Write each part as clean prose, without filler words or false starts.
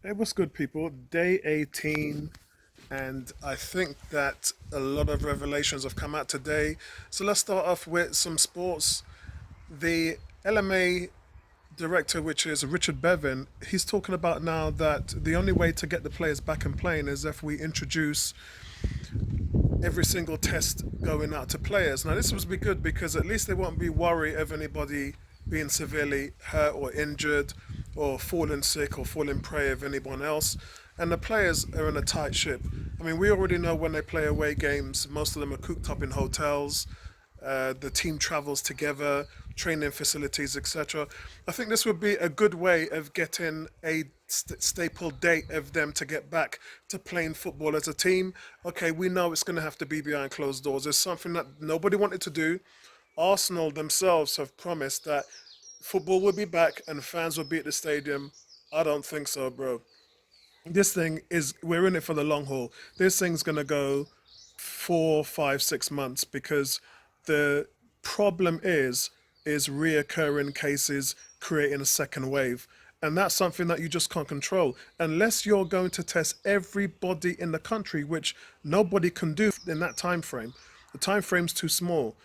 It was good, people. Day 18, and I think that a lot of revelations have come out today. So let's start off with some sports. The LMA director, which is Richard Bevan, he's talking about now that the only way to get the players back and playing is if we introduce every single test going out to players. Now, this would be good because at least they won't be worried of anybody being severely hurt or injured or falling sick or falling prey of anyone else. And the players are in a tight ship. I mean, we already know when they play away games, most of them are cooped up in hotels. The team travels together, training facilities, etc. I think this would be a good way of getting a staple date of them to get back to playing football as a team. Okay, we know it's going to have to be behind closed doors. It's something that nobody wanted to do. Arsenal themselves have promised that football will be back and fans will be at the stadium. I don't think so, bro. This thing is, we're in it for the long haul. This thing's going to go 4, 5, 6 months because the problem is reoccurring cases creating a second wave. And that's something that you just can't control unless you're going to test everybody in the country, which nobody can do in that time frame. The time frame's too small.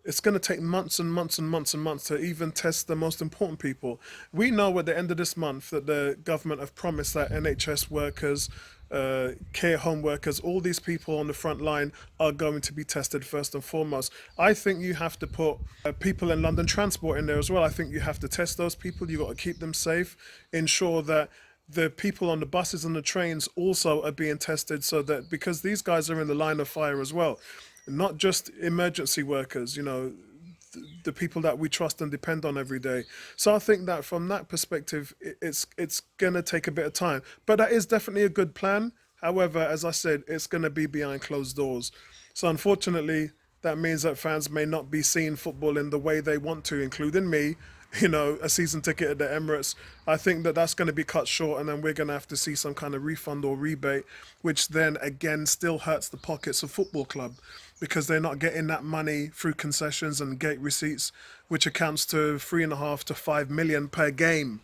It's going to take months and months and months and months to even test the most important people. We know at the end of this month that the government have promised that NHS workers, care home workers, all these people on the front line are going to be tested first and foremost. I think you have to put people in London Transport in there as well. I think you have to test those people. You got to keep them safe, ensure that the people on the buses and the trains also are being tested so that because these guys are in the line of fire as well, not just emergency workers, the people that we trust and depend on every day. So I think that from that perspective, it's gonna take a bit of time, but that is definitely a good plan. However, as I said, it's gonna be behind closed doors. So unfortunately, that means that fans may not be seeing football in the way they want to, including me. A season ticket at the Emirates. I think that that's going to be cut short, and then we're going to have to see some kind of refund or rebate, which then again still hurts the pockets of football club because they're not getting that money through concessions and gate receipts, which accounts to 3.5 to 5 million per game.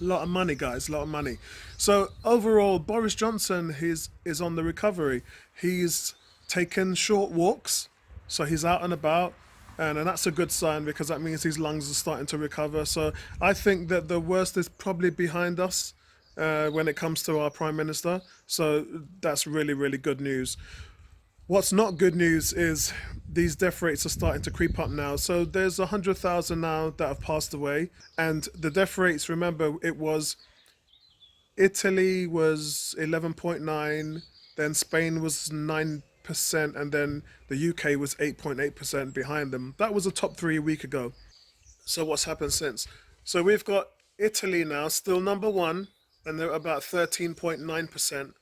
A lot of money, guys, a lot of money. So overall, Boris Johnson is on the recovery. He's taken short walks, so he's out and about, and that's a good sign because that means his lungs are starting to recover. So I think that the worst is probably behind us when it comes to our prime minister. So that's really, really good news. What's not good news is these death rates are starting to creep up now. So there's 100,000 now that have passed away, and the death rates. Remember, it was Italy was 11.9, then Spain was 9%, and then the UK was 8.8% behind them. That was the top three a week ago. So what's happened since? So we've got Italy now, still number one, and they're about 13.9%.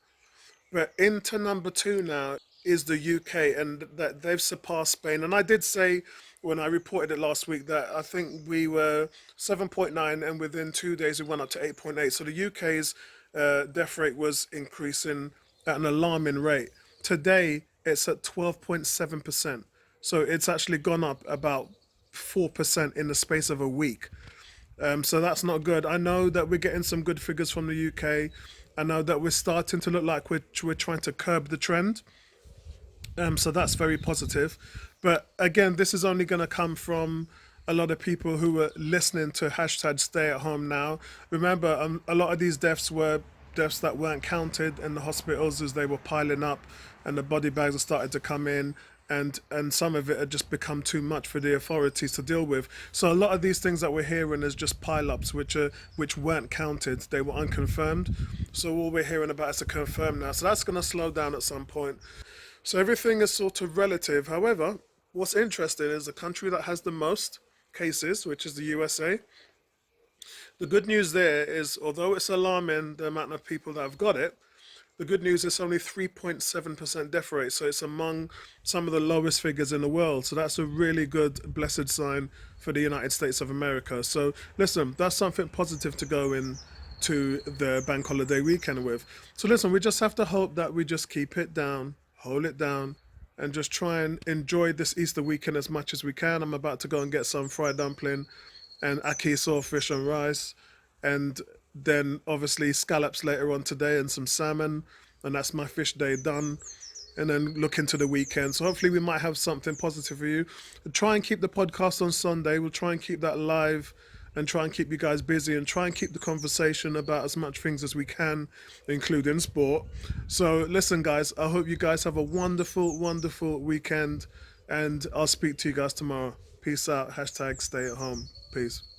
But into number two now is the UK, and that they've surpassed Spain. And I did say when I reported it last week that I think we were 7.9, and within 2 days we went up to 8.8. So the UK's death rate was increasing at an alarming rate. Today it's at 12.7%. So it's actually gone up about 4% in the space of a week. So that's not good. I know that we're getting some good figures from the UK. I know that we're starting to look like we're trying to curb the trend. So that's very positive. But again, this is only going to come from a lot of people who were listening to hashtag stay at home now. Remember, a lot of these deaths were deaths that weren't counted in the hospitals as they were piling up and the body bags had started to come in, and some of it had just become too much for the authorities to deal with. So a lot of these things that we're hearing is just pile-ups which weren't counted. They were unconfirmed. So all we're hearing about is a confirmed now. So that's going to slow down at some point. So everything is sort of relative. However, what's interesting is the country that has the most cases, which is the USA. The good news there is, although it's alarming the amount of people that have got it, the good news is only 3.7% death rate. So it's among some of the lowest figures in the world. So that's a really good, blessed sign for the United States of America. So listen, that's something positive to go in to the bank holiday weekend with. So listen, we just have to hope that we just keep it down, hold it down, and just try and enjoy this Easter weekend as much as we can. I'm about to go and get some fried dumpling and ackee saltfish and rice. And Then obviously scallops later on today and some salmon, and that's my fish day done. And then look into the weekend. So hopefully we might have something positive for you. Try and keep the podcast on Sunday. We'll try and keep that live and try and keep you guys busy and try and keep the conversation about as much things as we can, including sport. So listen, guys, I hope you guys have a wonderful, wonderful weekend, and I'll speak to you guys tomorrow. Peace out. Hashtag stay at home. Peace.